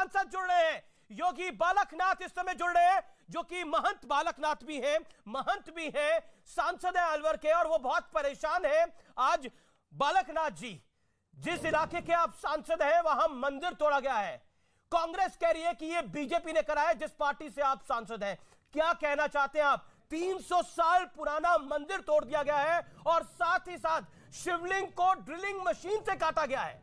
सांसद जुड़ रहे हैं। योगी बालकनाथ इस समय जुड़ रहे हैं, जो कि महंत बालकनाथ भी हैं, महंत भी हैं, सांसद है अलवर के, और वो बहुत परेशान है। आज बालकनाथ जी, जिस इलाके के आप सांसद हैं वहां मंदिर तोड़ा गया है। कांग्रेस कह रही है कि यह बीजेपी ने करा है, जिस पार्टी से आप सांसद हैं। क्या कहना चाहते हैं आप? 300 साल पुराना मंदिर तोड़ दिया गया है और साथ ही साथ शिवलिंग को ड्रिलिंग मशीन से काटा गया है।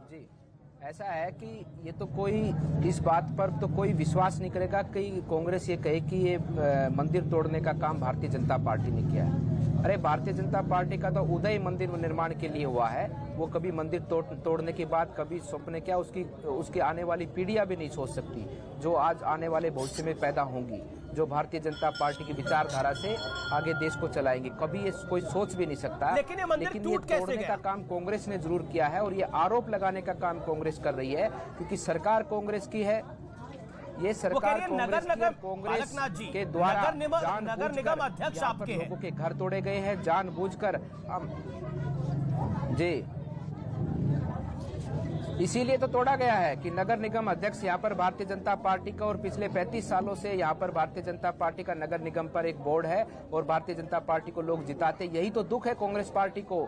जी, ऐसा है कि ये तो कोई इस बात पर तो कोई विश्वास नहीं करेगा कि कांग्रेस ये कहे कि ये मंदिर तोड़ने का काम भारतीय जनता पार्टी ने किया है। अरे, भारतीय जनता पार्टी का तो उदय मंदिर निर्माण के लिए हुआ है। वो कभी मंदिर तोड़ने के बाद कभी सपने क्या उसकी आने वाली पीढ़ियां भी नहीं सोच सकती, जो आज आने वाले भविष्य में पैदा होंगी, जो भारतीय जनता पार्टी की विचारधारा से आगे देश को चलाएंगे। कभी ये कोई सोच भी नहीं सकता। लेकिन ये तोड़ने का काम कांग्रेस ने जरूर किया है, और ये आरोप लगाने का काम कांग्रेस कर रही है, क्योंकि सरकार कांग्रेस की है। ये सरकार कांग्रेस के द्वारा नगर निगम अध्यक्ष आपके लोगों के घर तोड़े गए हैं जानबूझकर। जी, इसीलिए तो तोड़ा गया है कि नगर निगम अध्यक्ष यहाँ पर भारतीय जनता पार्टी का, और पिछले 35 सालों से यहाँ पर भारतीय जनता पार्टी का नगर निगम पर एक बोर्ड है, और भारतीय जनता पार्टी को लोग जिताते। यही तो दुख है कांग्रेस पार्टी को।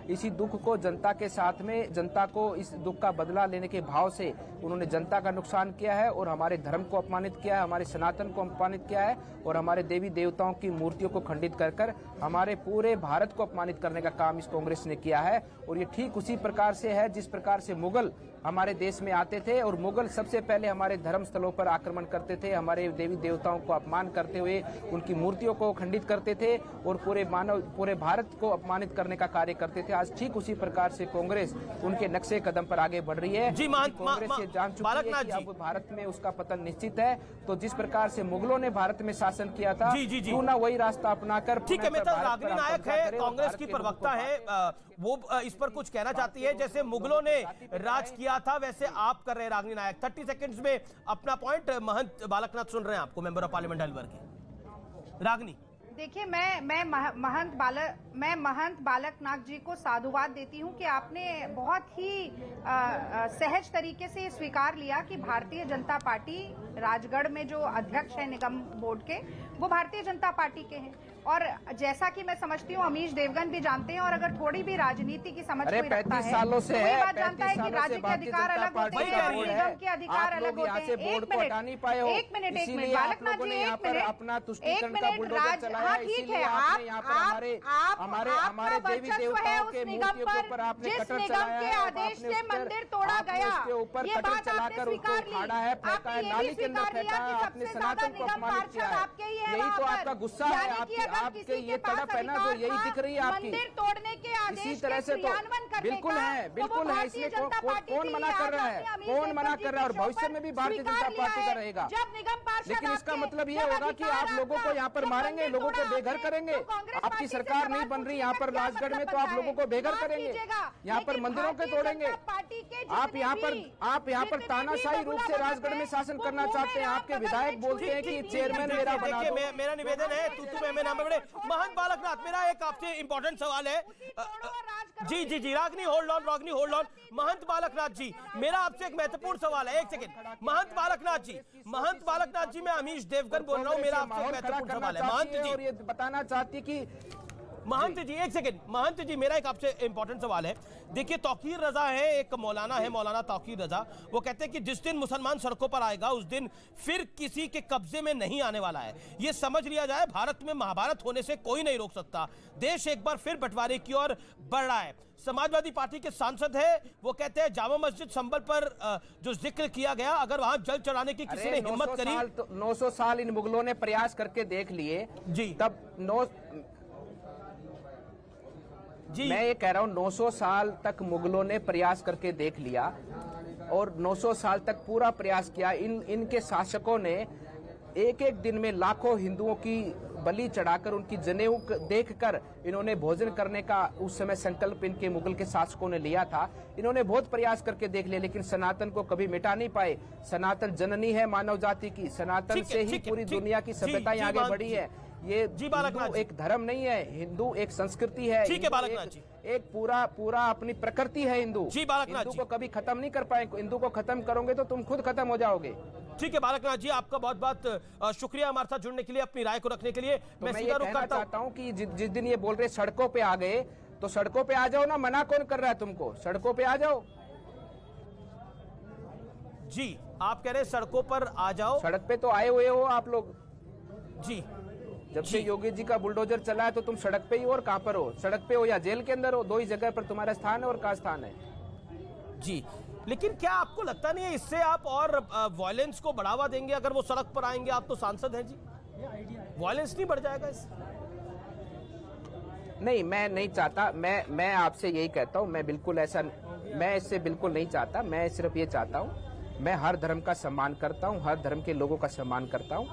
इसी दुख को जनता के साथ में, जनता को इस दुख का बदला लेने के भाव से उन्होंने जनता का नुकसान किया है, और हमारे धर्म को अपमानित किया है, हमारे सनातन को अपमानित किया है, और हमारे देवी देवताओं की मूर्तियों को खंडित कर हमारे पूरे भारत को अपमानित करने का काम इस कांग्रेस ने किया है। और ये ठीक उसी प्रकार से है जिस प्रकार से मुगल हमारे देश में आते थे, और मुगल सबसे पहले हमारे धर्म स्थलों पर आक्रमण करते थे, हमारे देवी देवताओं को अपमान करते हुए उनकी मूर्तियों को खंडित करते थे, और पूरे भारत को अपमानित करने का कार्य करते थे। आज ठीक उसी प्रकार से कांग्रेस उनके नक्शे कदम पर आगे बढ़ रही है। कांग्रेस ये जान चुकी है कि अब भारत में उसका पतन निश्चित है। तो जिस प्रकार से मुगलों ने भारत में शासन किया था, क्यों ना वही रास्ता अपनाकर। ठीक है, रागिनी नायक है, कांग्रेस की प्रवक्ता है, वो इस पर कुछ कहना चाहती है। जैसे मुगलों ने राज किया था, वैसे आप कर रहे हैं रागिनी नायक। 30 सेकंड्स में अपना पॉइंट। महंत बालकनाथ सुन रहे हैं आपको, मेंबर ऑफ पार्लियामेंट अलवर के। रागिनी, देखिए, मैं महंत बालकनाथ जी को साधुवाद देती हूं कि आपने बहुत ही सहज तरीके से स्वीकार लिया कि भारतीय जनता पार्टी राजगढ़ में जो अध्यक्ष है निगम बोर्ड के, वो भारतीय जनता पार्टी के हैं। और जैसा कि मैं समझती हूँ, अमीश देवगन भी जानते हैं, और अगर थोड़ी भी राजनीति की समझ कोई रखता है, 35 सालों से वही बात जानता है कि राज्य के अधिकार अलग होते हैं और निगम के अधिकार अलग होते हैं। एक मिनट बालकनाथ जी, एक मिनट, हाँ ठीक है, हमारे देवी देवताओं के निगम पर जिस निगम के आदेश से मंदिर तोड़ा गया, ये बात आपने स्वीकार ली। आपने ये भी स्वीकार लिया कि सबसे ज्यादा निगम पार्षद आपके ही है। यही तो आपका गुस्सा है, आपके ये तड़प है ना, जो यही दिख रही है आपकी। मंदिर तोड़ने के आदेश इसी तरह से तो बिल्कुल है, बिल्कुल है। इसमें कौन मना कर रहा है? कौन मना कर रहा है? और भविष्य में भी भारतीय जनता पार्टी का रहेगा। जब निगम पार्षद, लेकिन इसका मतलब ये होगा कि आप लोगों को यहाँ पर मारेंगे, लोगों को बेघर करेंगे। आपकी सरकार नहीं बन रही यहाँ पर राजगढ़ में, तो आप लोगों को बेघर करेंगे, यहाँ पर मंदिरों के तोड़ेंगे। आप यहाँ पर तानाशाही रूप से राजगढ़ में शासन करना चाहते हैं। आपके विधायक बोलते हैं कि चेयरमैन मेरा बना दो। मेरा निवेदन है, महंत बालकनाथ, मेरा एक आपसे इंपॉर्टेंट सवाल है। जी, रागिनी होल्ड ऑन। महंत बालकनाथ जी, मेरा आपसे एक महत्वपूर्ण सवाल है। एक सेकंड, महंत बालकनाथ जी, मैं अमीश देवगन बोल रहा हूं। मेरा आपसे एक महत्वपूर्ण सवाल है महंत जी, और ये बताना चाहती कि महंत जी, एक सेकंड। महंत जी, मेरा एक आपसे इंपॉर्टेंट सवाल है। देखिए, तौकीर रजा है, एक मौलाना है, मौलाना तौकीर रजा। वो कहते हैं कि जिस दिन मुसलमान सड़कों पर आएगा, उस दिन फिर किसी के कब्जे में नहीं आने वाला है। ये समझ लिया जाए, भारत में महाभारत होने से कोई नहीं रोक सकता। देश एक बार फिर बंटवारे की ओर बढ़ रहा है। समाजवादी पार्टी के सांसद है, वो कहते हैं जामा मस्जिद संबल पर जो जिक्र किया गया, अगर वहां जल चढ़ाने की किसी ने हिम्मत करी। 900 साल इन मुगलों ने प्रयास करके देख लिए जी। तब मैं ये कह रहा हूँ, 900 साल तक मुगलों ने प्रयास करके देख लिया, और 900 साल तक पूरा प्रयास किया। इनके शासकों ने एक दिन में लाखों हिंदुओं की बलि चढ़ाकर, उनकी जनेऊ देखकर इन्होंने भोजन करने का उस समय संकल्प इनके मुगल के शासकों ने लिया था। इन्होंने बहुत प्रयास करके देख लिया, लेकिन सनातन को कभी मिटा नहीं पाए। सनातन जननी है मानव जाति की, सनातन से ही पूरी दुनिया की सभ्यताएं आगे बढ़ी है। ये जी बालकनाथ हिंदू जी। एक धर्म नहीं है, हिंदू एक संस्कृति है। ठीक है बालकनाथ जी। एक पूरा अपनी प्रकृति है हिंदू। जी बालकनाथ हिंदू जी। को कभी खत्म नहीं कर पाएंगे। हिंदू को खत्म करोगे तो तुम खुद खत्म हो जाओगे। ठीक है बालकनाथ जी, आपका बहुत बहुत शुक्रिया हमारे साथ जुड़ने के लिए, अपनी राय को रखने के लिए। तो मैं मैं सीधा ये रुख कहना करता हूं। चाहता हूँ कि जिस दिन ये बोल रहे सड़कों पे आ गए, तो सड़कों पे आ जाओ ना, मना कौन कर रहा है तुमको? सड़कों पे आ जाओ। जी आप कह रहे हैं सड़कों पर आ जाओ। सड़क पे तो आए हुए हो आप लोग। जी जब से योगी जी का बुलडोजर चला है तो तुम सड़क पे ही हो, और कहां पर हो? सड़क पे हो या जेल के अंदर हो? दो ही जगह पर तुम्हारा स्थान है। और कहां स्थान है? जी, लेकिन क्या आपको लगता नहीं है इससे आप और वायलेंस को बढ़ावा देंगे? अगर वो सड़क पर आएंगे, आप तो सांसद हैं जी, वायलेंस नहीं बढ़ जाएगा इससे? नहीं, मैं नहीं चाहता। मैं आपसे यही कहता हूं, मैं बिल्कुल ऐसा, मैं इससे बिल्कुल नहीं चाहता। मैं सिर्फ ये चाहता हूं, मैं हर धर्म का सम्मान करता हूं, हर धर्म के लोगों का सम्मान करता हूं,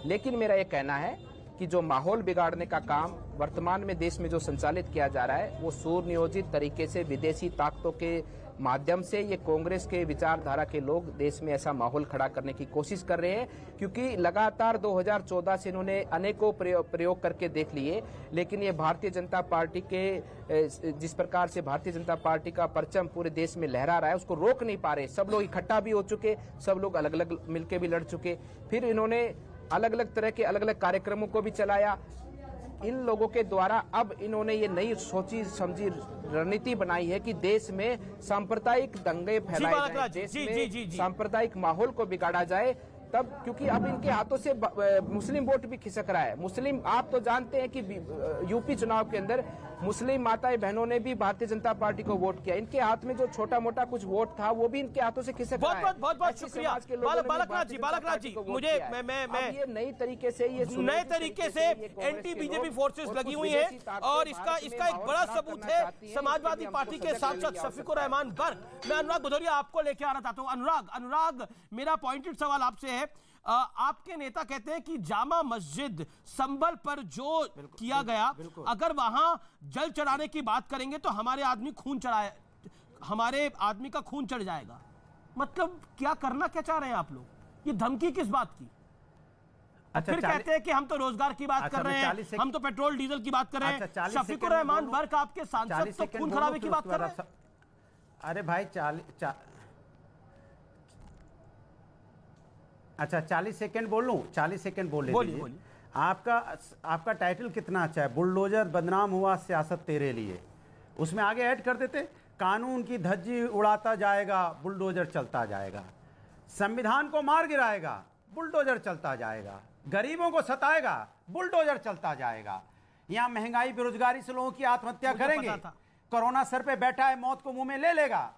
लेकिन मेरा ये कहना है कि जो माहौल बिगाड़ने का काम वर्तमान में देश में जो संचालित किया जा रहा है, वो सुनियोजित तरीके से विदेशी ताकतों के माध्यम से ये कांग्रेस के विचारधारा के लोग देश में ऐसा माहौल खड़ा करने की कोशिश कर रहे हैं। क्योंकि लगातार 2014 से इन्होंने अनेकों प्रयोग करके देख लिए, लेकिन ये भारतीय जनता पार्टी के जिस प्रकार से भारतीय जनता पार्टी का परचम पूरे देश में लहरा रहा है, उसको रोक नहीं पा रहे। सब लोग इकट्ठा भी हो चुके, सब लोग अलग अलग मिलकर भी लड़ चुके, फिर इन्होंने अलग अलग तरह के अलग अलग कार्यक्रमों को भी चलाया। इन लोगों के द्वारा अब इन्होंने ये नई सोची समझी रणनीति बनाई है कि देश में सांप्रदायिक दंगे फैलाए जाएं, देश में सांप्रदायिक माहौल को बिगाड़ा जाए। तब क्योंकि अब इनके हाथों से मुस्लिम वोट भी खिसक रहा है। मुस्लिम, आप तो जानते हैं कि यूपी चुनाव के अंदर मुस्लिम माताएं बहनों ने भी भारतीय जनता पार्टी को वोट किया। इनके हाथ में जो छोटा मोटा कुछ वोट था वो भी इनके हाथों से खिसक रहा है। बहुत शुक्रिया बालकनाथ जी। मुझे मैं ये नई तरीके से नए तरीके से एंटी बीजेपी फोर्सेस लगी हुई हैं, और इसका एक बड़ा सबूत है समाजवादी पार्टी के सांसद शफीकुर रहमान बर्क। मैं अनुराग भदौरिया आपको लेके आना चाहता हूं। अनुराग, मेरा पॉइंटेड सवाल आपसे है। आपके नेता कहते हैं कि जामा मस्जिद संभल पर जो किया गया, अगर वहां जल चढ़ाने की बात करेंगे तो हमारे आदमी का खून चढ़ जाएगा। मतलब क्या करना क्या चाह रहे हैं आप लोग? ये धमकी किस बात की? अच्छा, फिर कहते हैं कि हम तो रोजगार की बात कर रहे हैं, हम तो पेट्रोल डीजल की बात कर रहे हैं। शफीकुर रहमान बर्क आपके सांसद तो खून खराबे की बात कर रहे हैं। अरे भाई 40 सेकंड बोल लूं? 40 सेकंड बोल लीजिए। आपका टाइटल कितना अच्छा है, बुलडोजर बदनाम हुआ सियासत तेरे लिए। उसमें आगे ऐड कर देते, कानून की धज्जी उड़ाता जाएगा, बुलडोजर चलता जाएगा। संविधान को मार गिराएगा, बुलडोजर चलता जाएगा। गरीबों को सताएगा, बुलडोजर चलता जाएगा। यहां महंगाई बेरोजगारी से लोगों की आत्महत्या करेंगे। कोरोना सर पे बैठा है, मौत को मुंह में ले लेगा,